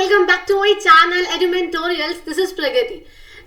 Welcome back to my channel Edumentorials. This is Pragati.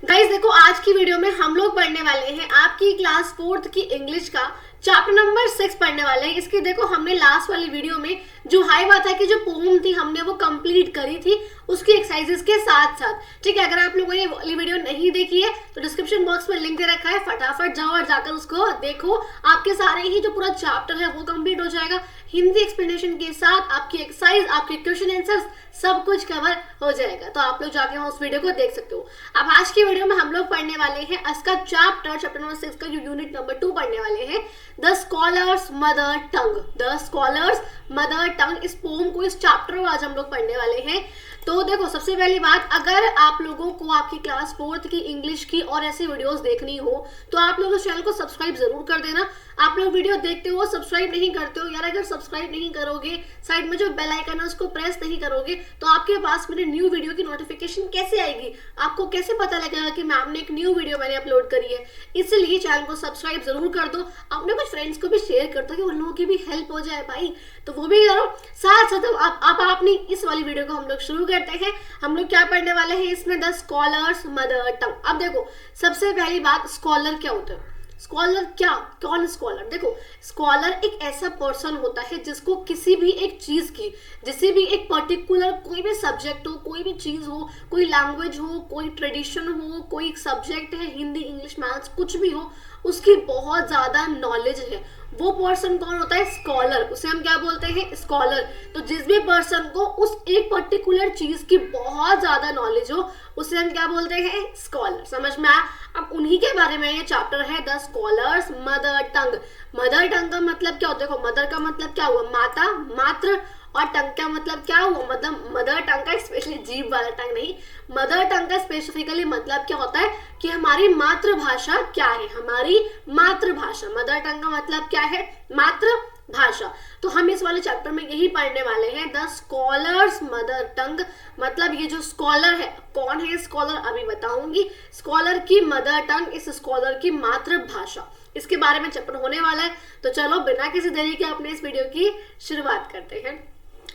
Guys देखो, आज की वीडियो में हम लोग पढ़ने वाले हैं आपकी क्लास 4th की इंग्लिश का चैप्टर नंबर 6 पढ़ने वाले हैं। इसकी देखो, हमने लास्ट वाली वीडियो में जो हाई बात है कि जो पोम थी हमने वो कंप्लीट करी थी उसकी एक्सरसाइजेस के साथ साथ। ठीक है, अगर आप लोगों ने ये वाली वीडियो नहीं देखी है तो डिस्क्रिप्शन बॉक्स में लिंक दे रखा है, फटाफट जाओ और जाकर उसको देखो। आपके सारे ही जो पूरा चैप्टर है वो कंप्लीट हो जाएगा। हिंदी एक्सप्लेनेशन के साथ आपकी एक्सरसाइज, आपके क्वेश्चन आंसर्स सब कुछ कवर हो जाएगा। तो आप लोग जाके उस वीडियो को देख सकते हो। अब आज की वीडियो में हम लोग पढ़ने वाले हैं इसका चैप्टर नंबर 6 का जो यूनिट नंबर 2 पढ़ने वाले हैं, the scholars mother tongue. The scholars mother tongue, इस पोम को, इस चैप्टर को आज हम लोग पढ़ने वाले हैं। तो देखो, सबसे पहली बात, अगर आप लोगों को आपकी क्लास 4th की इंग्लिश की और ऐसी वीडियोस देखनी हो तो आप लोग उस चैनल को सब्सक्राइब जरूर कर देना। आप लोग वीडियो देखते हो, सब्सक्राइब नहीं करते हो यार। अगर सब्सक्राइब नहीं करोगे, साइड में जो बेल आइकन है उसको प्रेस नहीं करोगे तो आपके पास मेरे न्यू वीडियो की नोटिफिकेशन कैसे आएगी? आपको कैसे पता लगेगा कि मैम ने एक न्यू वीडियो मैंने अपलोड करी है? इसलिए चैनल को सब्सक्राइब जरूर कर दो, अपने कुछ फ्रेंड्स को भी शेयर कर दो कि उन लोगों की भी हेल्प हो जाए भाई। तो वो भी करो। साथ साथ अब आपने इस वाली वीडियो को हम लोग शुरू करते हैं। हम लोग क्या पढ़ने वाले हैं इसमें? The scholars mother tongue. अब देखो, सबसे पहली बात, स्कॉलर क्या होता है? स्कॉलर क्या, कौन स्कॉलर? देखो, स्कॉलर एक ऐसा पर्सन होता है जिसको किसी भी एक चीज की, किसी भी एक पर्टिकुलर कोई भी सब्जेक्ट हो, कोई भी चीज हो, कोई लैंग्वेज हो, कोई ट्रेडिशन हो, कोई सब्जेक्ट है, हिंदी, इंग्लिश, मैथ्स, कुछ भी हो, उसकी बहुत ज्यादा नॉलेज है। वो पर्सन कौन होता है? स्कॉलर। उसे हम क्या बोलते हैं? स्कॉलर। तो जिस भी पर्सन को उस एक पर्टिकुलर चीज की बहुत ज्यादा नॉलेज हो उसे हम क्या बोलते हैं? स्कॉलर। समझ में आया? अब उन्हीं के बारे में ये चैप्टर है, the scholars mother tongue. Mother tongue का मतलब क्या होता है? देखो, मदर का मतलब क्या हुआ? माता, मात्र। और टंग का मतलब क्या हुआ? मतलब मदर टंग का स्पेशली जीभ वाला टंग नहीं, मदर टंग का स्पेसिफिकली मतलब क्या होता है कि हमारी मातृभाषा क्या है? हमारी मातृभाषा। मदर टंग का मतलब क्या है? मातृभाषा। तो हम इस वाले चैप्टर में यही पढ़ने वाले हैं, द स्कॉलर्स मदर टंग। मतलब ये जो स्कॉलर है, कौन है स्कॉलर अभी बताऊंगी। स्कॉलर की मदर टंग, इस स्कॉलर की मातृभाषा, इसके बारे में चैप्टर होने वाला है। तो चलो बिना किसी देरी के अपने इस वीडियो की शुरुआत करते हैं।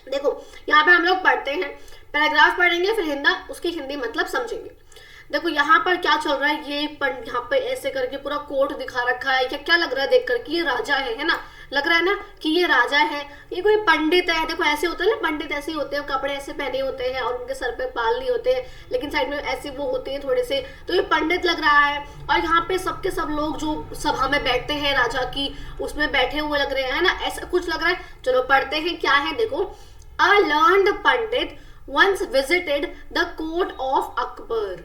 देखो, यहाँ पे हम लोग पढ़ते हैं, पैराग्राफ पढ़ेंगे, फिर उसकी हिंदी मतलब समझेंगे। देखो यहाँ पर क्या चल रहा है, ये यहाँ पे ऐसे करके पूरा कोट दिखा रखा है। क्या लग रहा है देख कर कि ये राजा है ना? लग रहा है ना कि ये राजा है, ये कोई पंडित है। देखो ऐसे होते हैं ना, पंडित ऐसे होते हैं, कपड़े ऐसे पहने होते हैं और उनके सर पे बाल नहीं होते हैं, लेकिन साइड में ऐसे वो होते हैं थोड़े से। तो ये पंडित लग रहा है। और यहाँ पे सबके सब लोग जो सभा में बैठते हैं राजा की, उसमें बैठे हुए लग रहे हैं ना, ऐसा कुछ लग रहा है। चलो पढ़ते हैं क्या है। देखो, a learned pandit once visited the court of Akbar.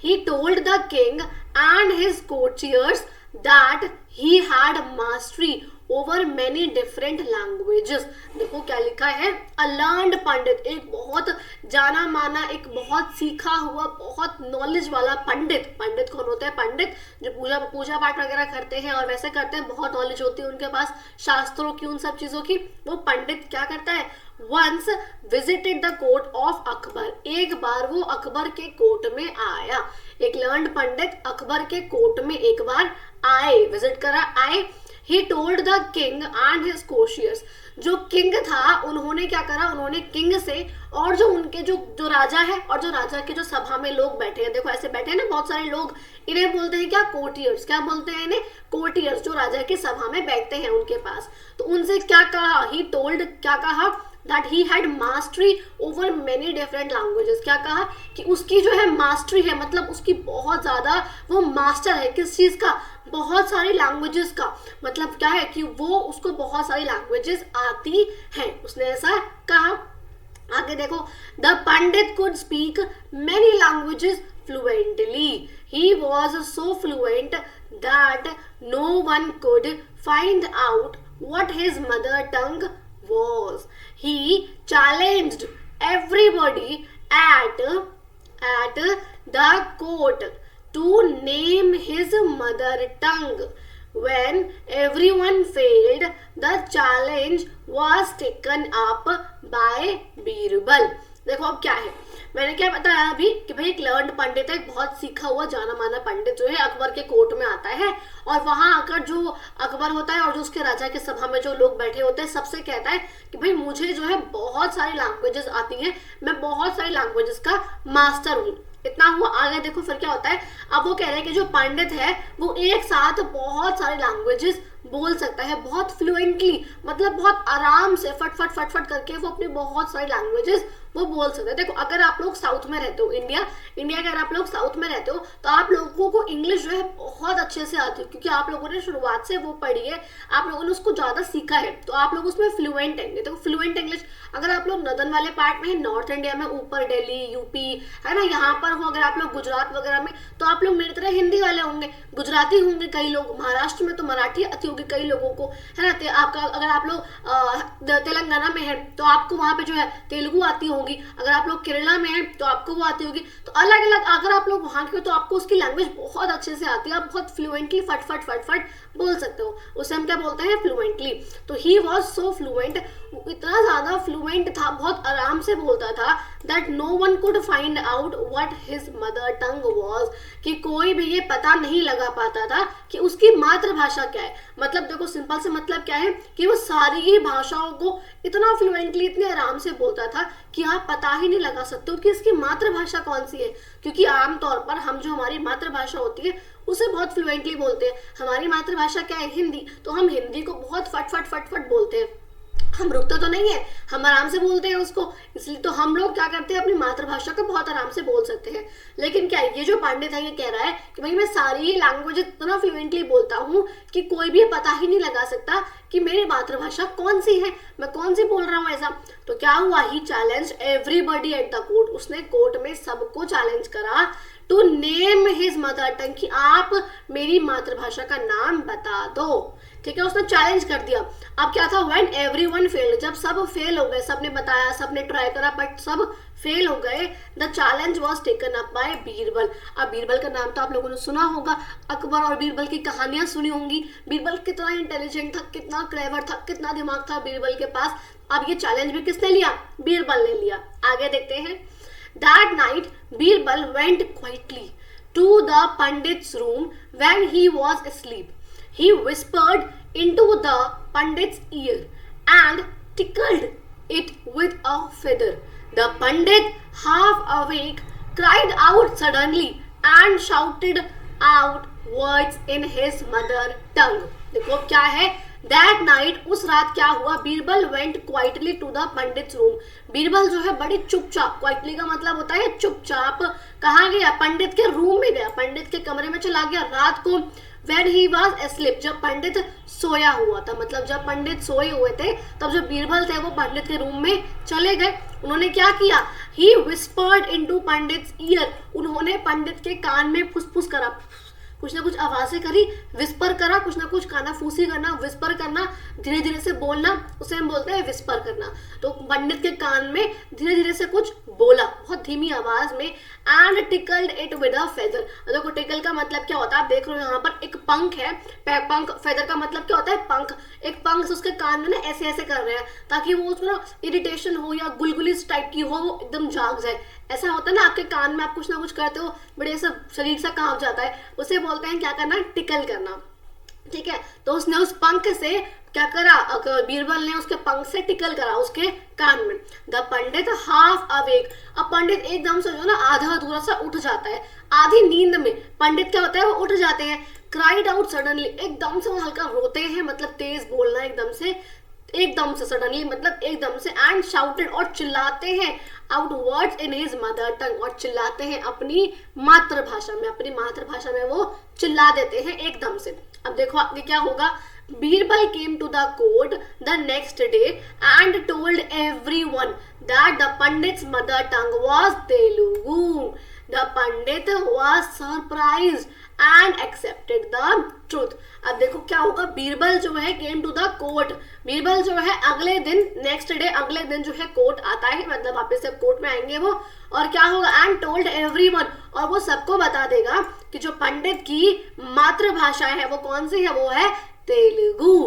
He told the king and his courtiers that he had mastery over many different languages. देखो क्या लिखा है, a learned पंडित, एक बहुत जाना माना, एक बहुत सीखा हुआ, बहुत नॉलेज वाला पंडित। पंडित कौन होता है? पंडित जो पूजा पाठ वगैरह करते हैं और वैसे करते हैं, बहुत नॉलेज होती है उनके पास शास्त्रों की, उन सब चीजों की। वो पंडित क्या करता है? Once visited the court of Akbar. एक बार वो अकबर के कोर्ट में आया। एक लर्न्ड पंडित अकबर के कोर्ट में एक बार आए, विजिट करा, आए। He told the king and his courtiers। जो किंग था उन्होंने क्या करा? उन्होंने किंग से और जो उनके जो राजा है और जो राजा के जो सभा में लोग बैठे हैं, देखो ऐसे बैठे हैं ना बहुत सारे लोग, इन्हें बोलते हैं क्या? कोर्टियर्स। क्या बोलते हैं इन्हें? कोर्टियर्स। जो राजा की सभा में बैठते हैं उनके पास। तो उनसे क्या कहा? He told, क्या कहा? that he had mastery over many different languages। क्या कहा? कि उसकी जो है मास्टरी है, मतलब उसकी बहुत ज्यादा वो मास्टर है। किस चीज का? बहुत सारी लैंग्वेजेस का। मतलब क्या है कि वो उसको बहुत सारी लैंग्वेजेस आती हैं, उसने ऐसा कहा। आगे देखो, the Pandit could speak many languages fluently. He was so fluent that no one could find out what his mother tongue was. He challenged everybody at the court to name his mother tongue. When everyone failed, the challenge was taken up by Birbal. देखो अब क्या है, मैंने क्या बताया अभी कि भाई एक लर्न्ड पंडित है, एक बहुत सीखा हुआ जाना माना पंडित जो है अकबर के कोर्ट में आता है और वहां आकर जो अकबर होता है और जो उसके राजा के सभा में जो लोग बैठे होते हैं सबसे कहता है कि भाई मुझे जो है बहुत सारी लैंग्वेजेस आती हैं, मैं बहुत सारी लैंग्वेजेस का मास्टर हूँ। इतना हुआ, आगे देखो फिर क्या होता है। अब वो कह रहे हैं कि जो पंडित है वो एक साथ बहुत सारे लैंग्वेजेस बोल सकता है, बहुत फ्लुएंटली, मतलब बहुत आराम से फट फट करके वो अपनी बहुत सारी लैंग्वेजेस वो बोल सकते हैं। देखो अगर आप लोग साउथ में रहते हो, इंडिया के अगर आप लोग साउथ में रहते हो तो आप लोगों को इंग्लिश जो है बहुत अच्छे से आती है, क्योंकि आप लोगों ने शुरुआत से वो पढ़ी है, आप लोगों ने उसको ज्यादा सीखा है, तो आप लोग उसमें फ्लुएंट है। तो फ्लुएंट इंग्लिश अगर आप लोग नॉर्दर्न वाले पार्ट में है, नॉर्थ इंडिया में ऊपर दिल्ली यूपी है ना, यहाँ पर हो, अगर आप लोग गुजरात वगैरह में, तो आप लोग मेरी तरह हिंदी वाले होंगे, गुजराती होंगे कई लोग, महाराष्ट्र में तो मराठी आती होगी कई लोगों को, है ना। आपका अगर आप लोग तेलंगाना में है तो आपको वहां पे जो है तेलुगु आती होगी, अगर आप लोग केरला में है तो आपको वो आती होगी। तो अलग अलग अगर आप लोग वहां के हो तो आपको उसकी लैंग्वेज बहुत अच्छे से आती है, आप बहुत फ्लुएंटली फट बोल सकते हो, उसे हम क्या बोलते हैं, फ्लुएंटली। तो ही वॉज सो फ्लुएंट, इतना ज्यादा फ्लुएंट था, बहुत आराम से बोलता था, that no one could find out what his mother tongue was, कि कोई भी ये पता नहीं लगा पाता था कि उसकी मातृभाषा क्या है। मतलब देखो सिंपल से मतलब क्या है कि वो सारी ही भाषाओं को इतना फ्लुएंटली, इतने आराम से बोलता था कि आप पता ही नहीं लगा सकते हो कि इसकी मातृभाषा कौन सी है, क्योंकि आमतौर पर हम जो हमारी मातृभाषा होती है उसे बहुत फ्लुएंटली बोलते हैं। हमारी मातृभाषा क्या है, हिंदी, तो हम हिंदी को बहुत फट बोलते हैं, हम रुकते तो नहीं है, हम आराम से बोलते हैं उसको, इसलिए तो हम लोग क्या करते हैं, अपनी मातृभाषा को बहुत आराम से बोल सकते हैं। लेकिन क्या ये जो पंडित है ये कह रहा है कि भाई मैं सारी ही लैंग्वेज इतना फ्लुएंटली बोलता हूँ कि कोई भी पता ही नहीं लगा सकता कि मेरी मातृभाषा कौन सी है, मैं कौन सी बोल रहा हूँ ऐसा। तो क्या हुआ, he challenge everybody at the court, उसने कोर्ट में सबको चैलेंज करा to name his mother tongue, कि आप मेरी मातृभाषा का नाम बता दो। ठीक है, उसने चैलेंज कर दिया। अब क्या था, व्हेन एवरीवन फेल्ड, जब सब फेल हो गए, सबने बताया, सबने ट्राई करा बट सब फेल हो गए, the challenge was taken up by Birbal. अब बीरबल का नाम तो आप लोगों ने सुना होगा, अकबर और बीरबल की कहानियां सुनी होंगी। बीरबल कितना इंटेलिजेंट था, कितना क्लेवर था, कितना दिमाग था बीरबल के पास। अब ये चैलेंज भी किसने लिया, बीरबल ने लिया। आगे देखते हैं। That night, Birbal went quietly to the Pandit's room when he was asleep. He whispered into the Pandit's ear and tickled it with a feather. The Pandit, half awake, cried out suddenly and shouted out words in his mother tongue. देखो क्या है, that night, उस रात क्या हुआ, Birbal went quietly to the pandit room. Birbal जो है बड़ी चुपचाप, क्वाइटली का मतलब होता है चुपचाप, कहाँ गया, पंडित के रूम में गया, पंडित के कमरे में चला गया रात को। When he was asleep, जब पंडित सोया हुआ था, मतलब जब पंडित सोए हुए थे तब जो बीरबल थे वो पंडित के रूम में चले गए। उन्होंने क्या किया, he whispered into Pandit year, उन्होंने पंडित के कान में फुसफुस करा, कुछ ना कुछ आवाजें करी, विस्पर करा, कुछ ना कुछ कानाफूसी करना, विस्पर करना, धीरे धीरे से बोलना, उसे हम बोलते हैं विस्पर करना। तो पंडित के कान में धीरे धीरे से कुछ बोला बहुत धीमी आवाज में, and tickled it with a feather. देखो टिकल का मतलब क्या होता है, आप देख रहे हो यहाँ पर एक पंख है, पंख, फेदर का मतलब क्या होता है, पंख, एक पंख से उसके कान में ना ऐसे ऐसे कर रहे हैं ताकि वो उसको ना इरिटेशन हो या गुलगुली टाइप की हो, वो एकदम जाग जाए। ऐसा होता है ना आपके कान में, आप कुछ ना कुछ करते हो, बड़े ऐसा शरीर सा कांप जाता है, उसे बोलते हैं क्या करना, टिकल करना। ठीक है, तो उसने उस पंख से क्या करा, बीरबल ने उसके पंख से टिकल करा उसके कान में। द पंडित हाफ अवेक, अब पंडित एकदम से जो ना आधा अधूरा सा उठ जाता है, आधी नींद में पंडित क्या होता है वो उठ जाते हैं। क्राइड आउट सडनली, एकदम से वो हल्का रोते हैं, मतलब तेज बोलना, एकदम से सडनली मतलब एकदम से, एंड शाउटेड, और चिल्लाते हैं, out words in his mother टंग, और चिल्लाते हैं अपनी मातृभाषा में वो चिल्ला देते हैं एकदम से। अब देखो आगे क्या होगा, Birbal came to the court the next day and told everyone that the pandit's mother tongue was Telugu. The Pandit was surprised and accepted the truth. अब देखो क्या होगा, बीरबल जो है came to the court, Birbal जो है अगले दिन, नेक्स्ट डे, अगले दिन जो है कोर्ट आता है, मतलब वापस से कोर्ट में आएंगे वो, और क्या होगा, and told everyone, और वो सबको बता देगा कि जो पंडित की मातृभाषा है वो कौन सी है, वो है तेलुगु।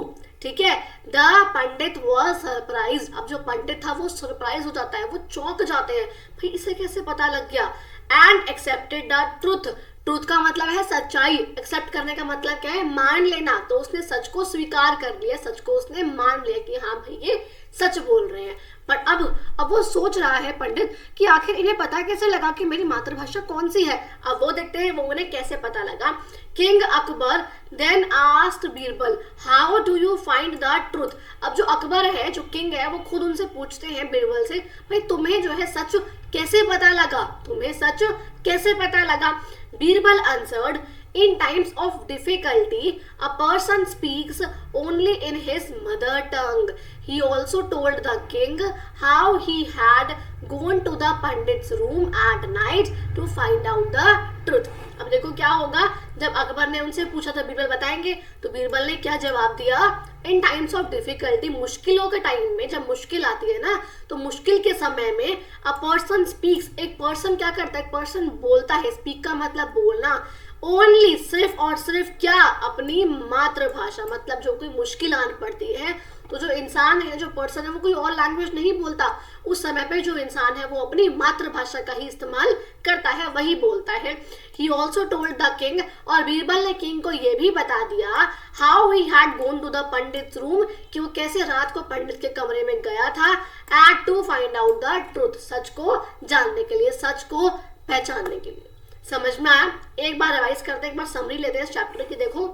ठीक है। द पंडित वॉज सरप्राइज, अब जो पंडित था वो सरप्राइज हो जाता है, वो चौंक जाते हैं, भाई इसे कैसे पता लग गया। And accepted the truth, truth का मतलब है सच्चाई, एक्सेप्ट करने का मतलब क्या है, मान लेना, तो उसने सच को स्वीकार कर लिया, सच को उसने मान लिया कि हाँ भाई ये सच बोल रहे हैं। पर अब वो सोच रहा है पंडित कि आखिर इन्हें पता कैसे लगा कि मेरी मातृभाषा कौन सी है। अब वो देखते हैं वो उन्हें कैसे पता लगा। King Akbar then asked Birbal how do you find the truth, अब जो अकबर है, जो किंग है, वो खुद उनसे पूछते हैं बीरबल से, भाई तुम्हें जो है सच कैसे पता लगा, तुम्हें सच कैसे पता लगा। Birbal answered in times of difficulty a person speaks only in his mother tongue. He also told the king how he had gone to the pandit's room at night to find out the truth. अब देखो क्या होगा, जब अकबर ने उनसे पूछा था बीरबल बताएंगे, तो बीरबल ने क्या जवाब दिया, इन टाइम्स ऑफ डिफिकल्टी, मुश्किलों के टाइम में, जब मुश्किल आती है ना, तो मुश्किल के समय में अ पर्सन स्पीक्स, एक पर्सन क्या करता है, एक पर्सन बोलता है, स्पीक का मतलब बोलना, ओनली सिर्फ और सिर्फ क्या, अपनी मातृभाषा, मतलब जो कोई मुश्किल आन पड़ती है तो जो इंसान है, जो पर्सन है, वो कोई और लैंग्वेज नहीं बोलता, उस समय पे जो इंसान है वो अपनी मातृभाषा का ही इस्तेमाल करता है, वही बोलता है। He also told the king, और बीरबल ने किंग को ये भी बता दिया, how he had gone to the pandit room, कि वो कैसे रात को पंडित के कमरे में गया था, at to find out the truth, सच को जानने के लिए, सच को पहचानने के लिए। समझ में आया? एक बार रिवाइज करते हैं, एक बार समरी लेते हैं इस चैप्टर की। देखो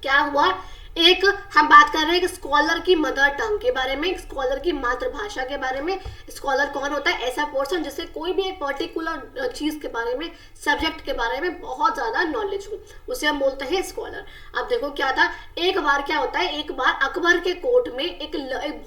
क्या हुआ, एक हम बात कर रहे हैं एक स्कॉलर की मदर टंग के बारे में, एक स्कॉलर की मातृभाषा के बारे में। स्कॉलर कौन होता है, ऐसा पर्सन जिससे कोई भी एक पर्टिकुलर चीज के बारे में, सब्जेक्ट के बारे में बहुत ज्यादा नॉलेज हो, उसे हम बोलते हैं स्कॉलर। अब देखो क्या था, एक बार क्या होता है, एक बार अकबर के कोर्ट में एक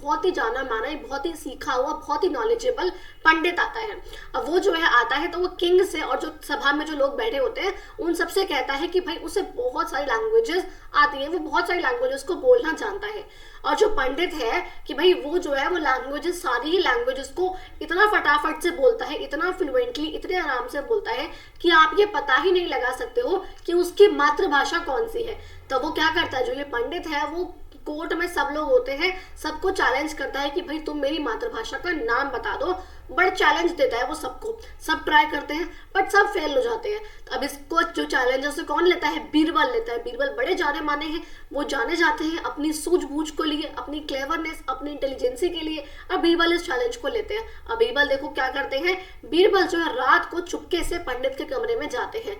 बहुत ही जाना माना, एक बहुत ही सीखा हुआ, बहुत ही नॉलेजेबल पंडित आता है। अब वो जो है आता है तो वो किंग से और जो सभा में जो लोग बैठे होते हैं उन सबसे कहता है कि भाई उसे बहुत सारी लैंग्वेजेस आती है, वो बहुत सारी लैंग्वेजेस को बोलना जानता है। और जो पंडित है कि भाई वो जो है वो लैंग्वेजेस, सारी ही लैंग्वेजेस को इतना फटाफट से बोलता है, इतना फ्लुएंटली, इतने आराम से बोलता है कि आप ये पता ही नहीं लगा सकते हो कि उसकी मातृभाषा कौन सी है। तो वो क्या करता है, जो ये पंडित है वो कोर्ट में सब लोग होते हैं, सबको चैलेंज करता है कि भाई तुम मेरी मातृभाषा का नाम बता दो। बड़ा चैलेंज देता है वो सबको, सब ट्राई करते हैं बट सब फेल हो जाते हैं। तो अब इसको जो चैलेंज से कौन लेता है, बीरबल लेता है। बीरबल बड़े जाने माने हैं, वो जाने जाते हैं अपनी सूझबूझ को लिए, अपनी क्लेवरनेस, अपनी इंटेलिजेंसी के लिए। अब बीरबल इस चैलेंज को लेते हैं। अब बीरबल देखो क्या करते हैं, बीरबल जो है रात को चुपके से पंडित के कमरे में जाते हैं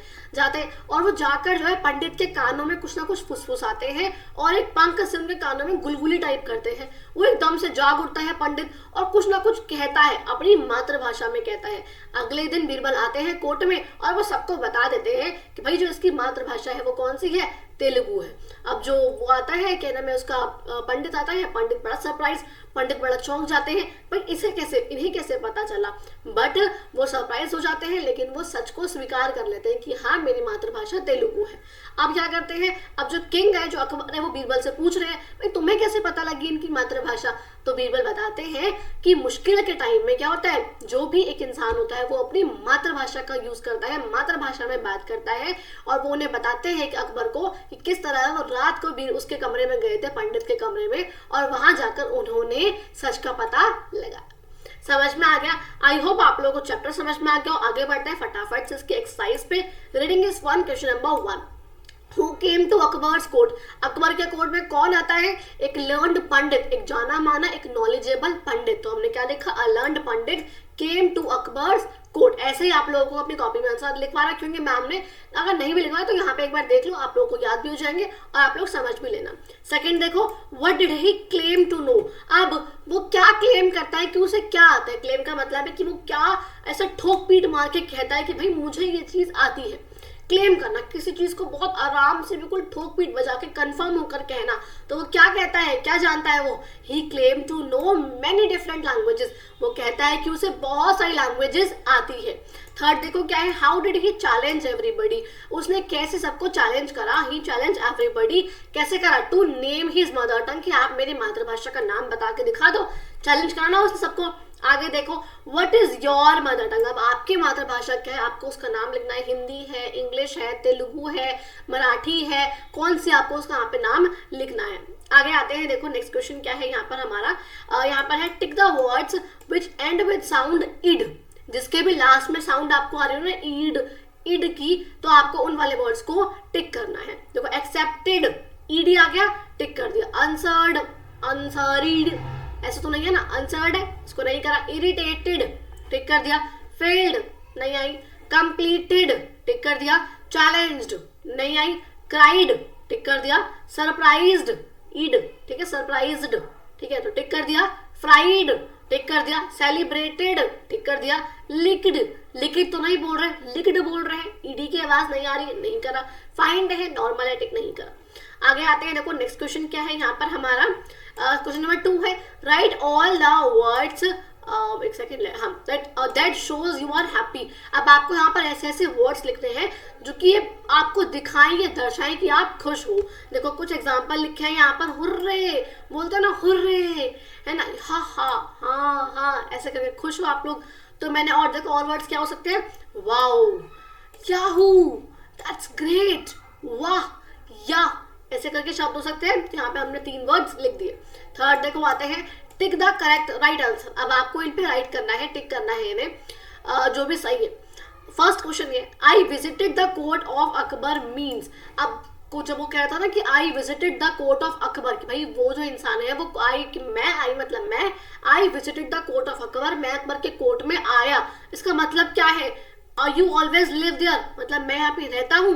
और वो जाकर जो है पंडित के कानों में कुछ ना कुछ फुसफुसाते हैं और एक पंख से उनके कानों में गुलगुली टाइप करते हैं। वो एकदम से जाग उठता है पंडित और कुछ ना कुछ कहता है, अपनी मातृभाषा में कहता है। अगले दिन बीरबल आते हैं कोर्ट में और वो सबको बता देते हैं कि भाई जो इसकी मातृभाषा है वो कौन सी है, तेलुगु है। अब जो वो आता है, क्या नाम है उसका, पंडित आता है, पंडित बड़ा सरप्राइज, पंडित बड़ा चौंक जाते हैं, भाई इसे कैसे, इन्हें कैसे पता चला। बट वो सरप्राइज हो जाते हैं, लेकिन वो सच को स्वीकार कर लेते हैं कि हाँ मेरी मातृभाषा तेलुगु है। अब क्या करते हैं, अब जो किंग है, जो अकबर है, वो बीरबल से पूछ रहे हैं भाई तुम्हें कैसे पता लगी इनकी मातृभाषा। तो बीरबल बताते हैं कि मुश्किल के टाइम में क्या होता है, जो भी एक इंसान होता है वो अपनी मातृभाषा का यूज करता है, मातृभाषा में बात करता है। और वो उन्हें बताते हैं कि अकबर को कि किस तरह वो रात को भी उसके कमरे में गए थे, पंडित के कमरे में, और वहां जाकर उन्होंने सच का पता लगा। समझ में आ गया? आई होप आप लोगों को चैप्टर समझ में आ गया। आगे बढ़ते हैं फटाफट से इसकी एक्सरसाइज पे। Reading is 1, question number 1। Who came to Akbar's court, Akbar के कोर्ट में कौन आता है, एक लर्नड पंडित, एक जाना माना, एक नॉलेजेबल पंडित। तो हमने क्या लिखा, a learned pandit came to Akbar's court. ऐसे ही आप लोगों को अपनी कॉपी में आंसर लिखवा रहा, क्योंकि मैम ने अगर नहीं भी लिखवाया तो यहाँ पे एक बार देख लो, आप लोगों को याद भी हो जाएंगे और आप लोग समझ भी लेना। सेकंड देखो, what did he claim to know, अब वो क्या क्लेम करता है कि उसे क्या आता है। क्लेम का मतलब है कि वो क्या ऐसा ठोक पीट मार के कहता है कि भाई मुझे ये चीज आती है। क्लेम करना, किसी चीज को बहुत आराम से बिल्कुल ठोक पीट बजा के कंफर्म होकर कहना। तो वो क्या कहता है, क्या जानता है वो, he claim to know many different languages, वो कहता है कि उसे बहुत सारी लैंग्वेजेस आती है। थर्ड देखो क्या है, how did he challenge everybody, उसने कैसे सबको चैलेंज करा, ही चैलेंज एवरीबडी, कैसे करा, to name his mother tongue, कि आप मेरी मातृभाषा का नाम बता के दिखा दो, चैलेंज कराना उसने सबको। आगे देखो, what is your mother tongue, अब आपकी मातृभाषा क्या है, आपको उसका नाम लिखना है। हिंदी है, इंग्लिश है, तेलुगु है, मराठी है, कौन सी आपको उसका यहाँ पे नाम लिखना है। आगे आते हैं, देखो नेक्स्ट क्वेश्चन क्या है यहाँ पर हमारा, यहाँ पर है tick the words which end with sound id, जिसके भी लास्ट में साउंड आपको आ रही हो ना ईड ईड की, तो आपको उन वाले वर्ड्स को टिक करना है। देखो एक्सेप्टेड, ईडी आ गया, टिक कर दिया। आंसर्ड, आंसरीड, ऐसा तो नहीं है ना, आंसर्ड है, इसको नहीं करा। इरिटेटेड, टिक कर दिया। फेल्ड, नहीं आई। कंप्लीटेड, टिक कर दिया। चैलेंज्ड, नहीं आई। क्राइड, टिक कर दिया। सरप्राइज्ड, ईड, ठीक है, सरप्राइज्ड, ठीक है, तो टिक कर दिया। फ्राइड, टिक कर दिया। सेलिब्रेटेड, टिक कर दिया। लिक्ड, लिक्विड तो नहीं बोल रहे, लिक्ड बोल रहे हैं, ईडी की आवाज नहीं आ रही है, नहीं करा। फाइंड है, नॉर्मल है, टिक नहीं करा। आगे आते हैं, देखो नेक्स्ट क्वेश्चन क्या है यहाँ पर हमारा, क्वेश्चन नंबर 2 है, राइट ऑल द वर्ड्स, एक सेकेंड, हाँ, that shows you are happy. अब आपको यहाँ पर ऐसे ऐसे वर्ड्स लिखने हैं जो कि आपको दिखाएं या दर्शाएं कि आप खुश हो। देखो कुछ एग्जांपल लिखे हैं यहाँ पर, हुर्रे बोलते हैं ना, हुर्रे है ना, हा हा हाँ हाँ, ऐसे करके खुश हो आप लोग। तो मैंने और देखो और वर्ड्स क्या हो सकते हैं, वाओ, याहू, दैट्स ग्रेट, वाह, या, ऐसे करके शब्द हो सकते हैं। यहाँ पे हमने 3 वर्ड्स लिख दिए। थर्ड देखो आते हैं, tick the correct right answer. अब आपको इन पे राइट करना है, टिक करना है इन्हें, जो भी सही है। फर्स्ट क्वेश्चन है, I visited the court of Akbar means. अब कुछ वो कह रहा था ना कि I visited the court of Akbar, कि भाई वो जो इंसान है वो आई, कि मैं आई मतलब मैं, I visited the court of Akbar, मैं अकबर के कोर्ट में आया। इसका मतलब क्या है, यू ऑलवेज लिव देयर, मतलब मैं यहाँ पे रहता हूँ,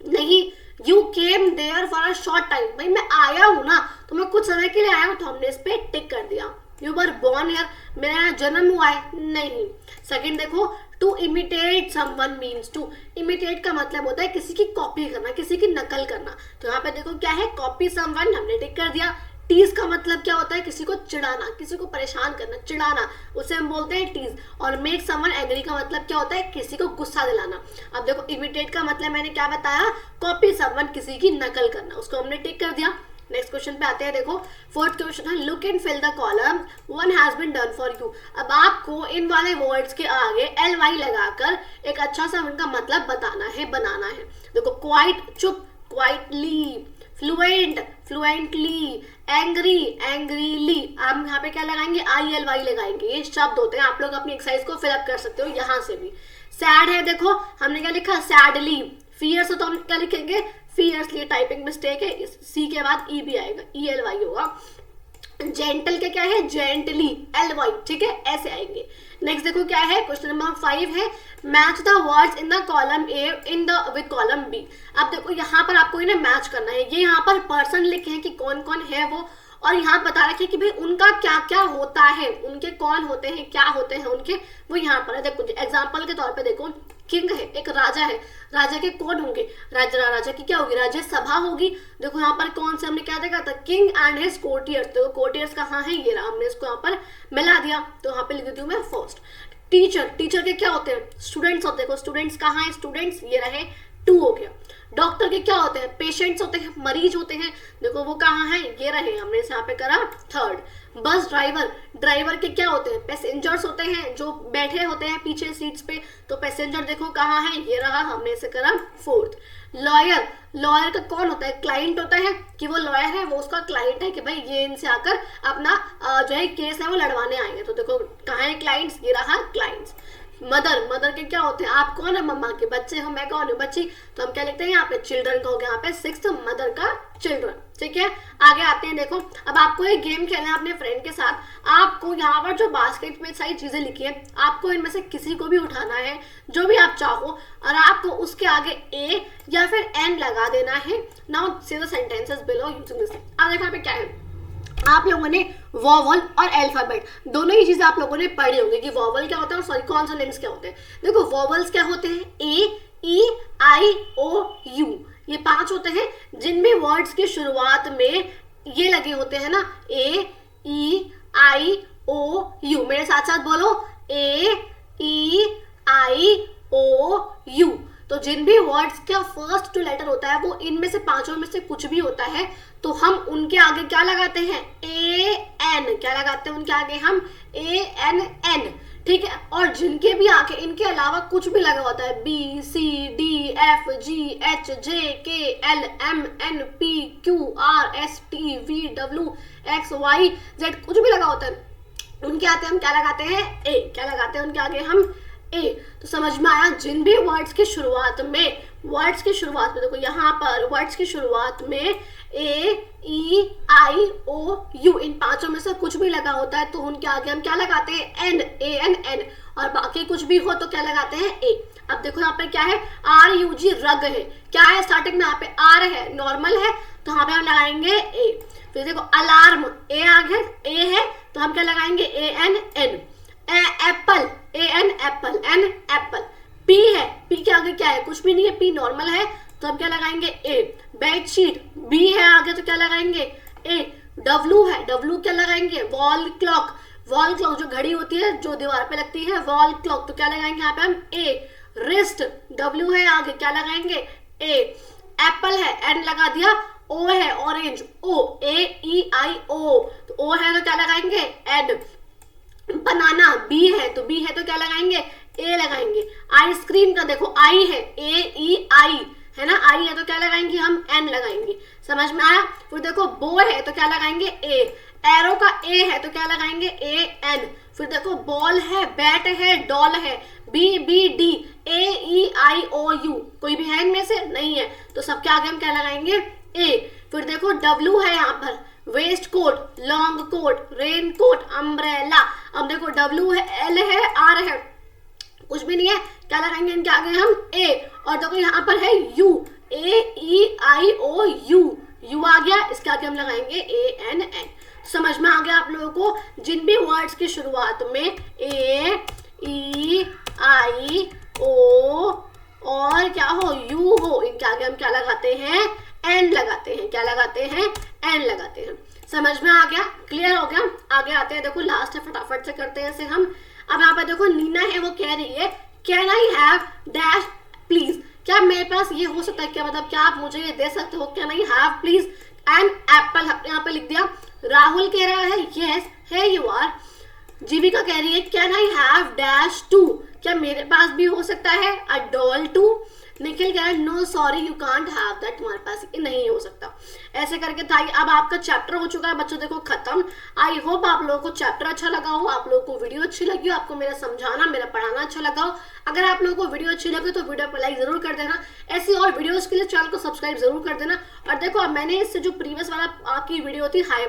नहीं। You came there for a short time, भाई मैं आया हूं ना, तो मैं कुछ समय के लिए आया हूं, तो हमने इस पे टिक कर दिया। यू वर बोर्न हियर, मेरा यहाँ जन्म हुआ है, नहीं। सेकंड देखो, to imitate someone means to, imitate का मतलब होता है किसी की कॉपी करना, किसी की नकल करना। तो यहाँ पे देखो क्या है, कॉपी समवन, हमने टिक कर दिया। टीज का मतलब क्या होता है, किसी को चिढ़ाना, किसी को परेशान करना, चिढ़ाना, उसे हम बोलते हैं टीज। और मेक समवन एग्री का मतलब क्या होता है, किसी को गुस्सा दिलाना। अब देखो इमिटेट का मतलब मैंने क्या बताया, कॉपी समवन, किसी की नकल करना, उसको हमने टिक कर दिया। नेक्स्ट क्वेश्चन पे आते हैं, देखो फोर्थ क्वेश्चन है, look and fill the column, one has been done for you. अब आपको इन वाले वर्ड्स के आगे ly लगाकर एक अच्छा सा उनका मतलब बताना है, बनाना है। देखो क्वाइट, चुप, quietly, fluent, fluently, angry, angrily. हम यहाँ पे क्या लगाएंगे, ILY लगाएंगे, ये शब्द होते हैं। आप लोग अपनी एक्सरसाइज को फिलअप कर सकते हो यहाँ से भी। सैड है, देखो हमने क्या लिखा, सैडली। फियर्स हो तो हम क्या लिखेंगे, फियर्सली, टाइपिंग मिस्टेक है, सी के बाद ई भी आएगा, ELY होगा। जेंटल के क्या है, जेंटली, LY, ठीक है, ऐसे आएंगे। नेक्स्ट देखो क्या है, क्वेश्चन नंबर 5 है, match the words in the column A in the with column B. अब देखो यहाँ पर आपको इन्हें मैच करना है। ये यहाँ पर पर्सन लिखे हैं कि कौन कौन है वो, और यहाँ बता रखे कि भाई उनका क्या क्या होता है, उनके कौन होते हैं, क्या होते हैं उनके, वो यहाँ पर है। देखो एग्जाम्पल के तौर पे देखो, किंग है, एक राजा है, राजा के कौन होंगे, राजा की क्या होगी, राज्य सभा होगी। देखो यहाँ पर कौन से हमने क्या देखा था, किंग एंड हिज कोर्टियर्स। तो कोर्टियर्स कहाँ है, ये रहा, हमने इसको यहाँ पर मिला दिया, तो यहाँ पे लिख देती हूँ मैं फर्स्ट। टीचर, टीचर के क्या होते हैं, स्टूडेंट्स होते हैं। देखो स्टूडेंट्स कहाँ है, स्टूडेंट्स ये रहे, 2 हो गया। डॉक्टर के क्या होते हैं, पेशेंट्स होते हैं, मरीज होते हैं। देखो वो कहाँ है, ये रहे, हमने इसे यहाँ पे करा 3rd। बस ड्राइवर, ड्राइवर के क्या होते हैं, पैसेंजर्स होते हैं, जो बैठे होते हैं पीछे सीट्स पे। तो पैसेंजर देखो कहाँ है, ये रहा, हमने इसे करा 4th। लॉयर, लॉयर का कौन होता है, क्लाइंट होता है, कि वो लॉयर है, वो उसका क्लाइंट है, कि भाई ये इनसे आकर अपना जो है केस है वो लड़वाने आएंगे। तो देखो कहाँ है क्लाइंट्स, ये रहा क्लाइंट्स। मदर, मदर के क्या होते हैं, आप कौन है, मम्मा के बच्चे हो, मैं कौन हूँ, बच्ची। तो हम क्या लिखते हैं यहाँ पे, चिल्ड्रन का हो गया, यहाँ पे 6th, मदर का चिल्ड्रन, ठीक है। आगे आते हैं, देखो अब आपको एक गेम खेलना है अपने फ्रेंड के साथ। आपको यहाँ पर जो बास्केट में सारी चीजें लिखी है, आपको इनमें से किसी को भी उठाना है, जो भी आप चाहो, और आपको उसके आगे A या फिर N लगा देना है। नाउ से the sentences below using this. अब देखो यहाँ पे क्या है, आप लोगों ने वॉवल और अल्फाबेट दोनों ही चीजें आप लोगों ने पढ़ी होंगी कि वॉवल क्या होता है और सॉरी कॉन्सोनेंट्स क्या होते हैं। देखो वॉवल्स क्या होते हैं, A, E, I, O, U, ये 5 होते हैं, जिनमें वर्ड्स की शुरुआत में ये लगे होते हैं ना, A, E, I, O, U। मेरे साथ साथ बोलो, A, E, I, O, U। तो जिन भी वर्ड्स का फर्स्ट जो लेटर होता है वो इनमें से 5 में से कुछ भी होता है, तो हम उनके आगे क्या लगाते हैं, ए एन, क्या लगाते हैं उनके आगे हम, ए एन एन, ठीक है। और जिनके भी आगे इनके अलावा कुछ भी लगा होता है, B C D F G H J K L M N P Q R S T V W X Y Z, कुछ भी लगा होता है, उनके आगे हम क्या लगाते हैं, ए, क्या लगाते हैं उनके आगे हम, ए। तो समझ में आया, जिन भी वर्ड्स की शुरुआत में, वर्ड्स की शुरुआत में देखो यहाँ पर वर्ड्स की शुरुआत में ए ई आई ओ यू, इन पांचों में से कुछ भी लगा होता है तो उनके आगे हम क्या लगाते हैं, एन, ए एन एन, और बाकी कुछ भी हो तो क्या लगाते हैं, ए। अब देखो यहाँ पे क्या है, आर यू जी, रग है, क्या है स्टार्टिंग में यहाँ पे आर है, नॉर्मल है, तो यहाँ पे हम लगाएंगे ए। फिर देखो अलार्म, ए आगे ए है तो हम क्या लगाएंगे, a an an. Apple, a an apple, an apple. P है, पी के आगे क्या है, कुछ भी नहीं है, पी नॉर्मल है तो हम क्या लगाएंगे, ए। बेडशीट, बी है आगे तो क्या लगाएंगे, ए। डब्लू है, डब्लू क्या लगाएंगे, वॉल क्लॉक, वॉल क्लॉक जो घड़ी होती है जो दीवार पे लगती है, वॉल क्लॉक, तो क्या लगाएंगे यहाँ पे हम, ए। रिस्ट, डब्लू है आगे क्या लगाएंगे, ए। एप्पल है, एन लगा दिया। ओ है orange, O, A E I ओ, तो ओ है तो क्या लगाएंगे, एड। बनाना, बी है तो बी है तो क्या लगाएंगे, ए लगाएंगे। आइसक्रीम का देखो आई है, ए ई आई है ना, आई है तो क्या लगाएंगे हम, एन लगाएंगे। समझ में आया। फिर देखो बो है तो क्या लगाएंगे, ए। एरो का ए है तो क्या लगाएंगे, ए एन। फिर देखो बॉल है, बैट है, डॉल है, B B D, A E I O U, कोई भी है इनमें से, नहीं है तो सबके आगे हम क्या लगाएंगे, ए। फिर देखो डब्लू है यहाँ पर, waist coat, long coat, rain coat, umbrella. अब देखो डब्लू है, एल है, आर है, कुछ भी नहीं है, क्या लगाएंगे इनके आगे हम, ए। और देखो यहाँ पर है U, A E I O U, U आ गया, इसके आगे हम लगाएंगे ए एन एन। समझ में आ गया आप लोगों को, जिन भी वर्ड्स की शुरुआत में ए ई आई ओ और क्या हो, यू हो, इनके आगे हम क्या लगाते हैं, एन लगाते हैं, क्या लगाते हैं, एन लगाते हैं। समझ में आ गया, क्लियर हो गया। आगे आते हैं, देखो लास्ट है, फटाफट से करते हैं इसे हम। अब यहाँ पे देखो नीना है, वो कह रही है can I have dash please, क्या मेरे पास ये हो सकता है, क्या मतलब क्या आप मुझे ये दे सकते हो, can I have please an apple, यहाँ पे लिख दिया। राहुल कह रहा है यस है यू आर। जीविका कह रही है can I have dash too, क्या मेरे पास भी हो सकता है अ डॉल टू। निखिल कह रहा है no sorry you can't have that, तुम्हारे पास ये नहीं हो सकता। ऐसे करके था। अब आपका चैप्टर हो चुका है बच्चों, देखो खत्म। आई होप आप लोगों को चैप्टर अच्छा लगा हो, आप लोगों को वीडियो अच्छी लगी हो, आपको मेरा समझाना मेरा पढ़ाना अच्छा लगा हो। अगर आप लोगों को वीडियो अच्छी लगे तो वीडियो पर लाइक जरूर कर देना, ऐसी और वीडियोस के लिए चैनल को सब्सक्राइब जरूर कर देना। और देखो मैंने इससे जो प्रीवियस वाला आपकी वीडियो थी हाई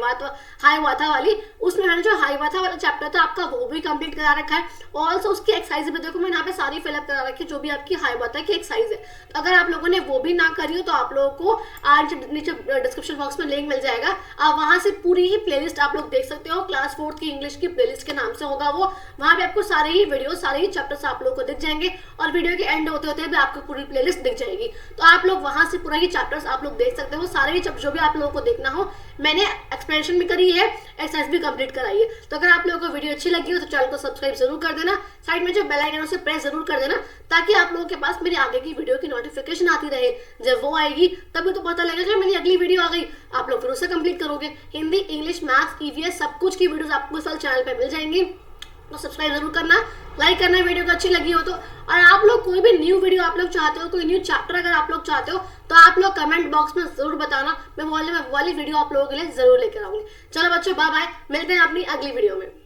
वाथा वाली, उसमें मैंने जो हाई वाथा वाला चैप्टर था आपका वो भी कंप्लीट करा रखा है। ऑल्सो उसकी एक्सरसाइज भी देखो मैंने यहाँ पे सारी फिलअप करा रखी है, जो भी आपकी हाई वाथा की एक्सरसाइज है। तो अगर आप लोगों ने वो भी ना करी हो तो आप लोगों को आज नीचे डिस्क्रिप्शन बॉक्स में लिंक मिल जाएगा, आप वहां से पूरी ही प्लेलिस्ट आप लोग देख सकते हो। क्लास 4 की इंग्लिश की प्लेलिस्ट के नाम से होगा वो, वहां पे आपको सारे ही वीडियो सारे ही चैप्टर्स आप लोगों को दिख जाएंगे और वीडियो के एंड होते होते भी आपको पूरी प्लेलिस्ट दिख जाएगी। तो आप लोग वहां से पूरा ही चैप्टर्स आप लोग देख सकते हो, सारे ही जो भी आप लोगों को देखना हो। मैंने एक्सप्लेनेशन भी करी है, एक्सरसाइज भी कंप्लीट कराई है। तो अगर आप लोगों को वीडियो अच्छी लगी हो तो चैनल को सब्सक्राइब जरूर कर देना, साइड में जो बेल आइकन है उसे प्रेस जरूर कर देना, ताकि आप लोगों के पास मेरी आगे की वीडियो की नोटिफिकेशन आती रहे। जब वो आएगी तभी तो पता लगेगा कि मेरी अगली वीडियो आ गई, आप लोग फिर उसे कंप्लीट करोगे। हिंदी, इंग्लिश, मैथ्स, ईवीएस सब कुछ की वीडियोस आपको इस चैनल पे मिल जाएंगी। तो सब्सक्राइब जरूर करना, लाइक करना वीडियो को अच्छी लगी हो तो। और आप लोग कोई भी न्यू वीडियो आप लोग चाहते हो, कोई न्यू चैप्टर अगर आप लोग चाहते हो तो आप लोग कमेंट बॉक्स में जरूर बताना, मैं वाली वीडियो आप लोगों के लिए जरूर लेकर आऊंगी। चलो बच्चों बाय बाय, मिलते हैं अपनी अगली वीडियो में।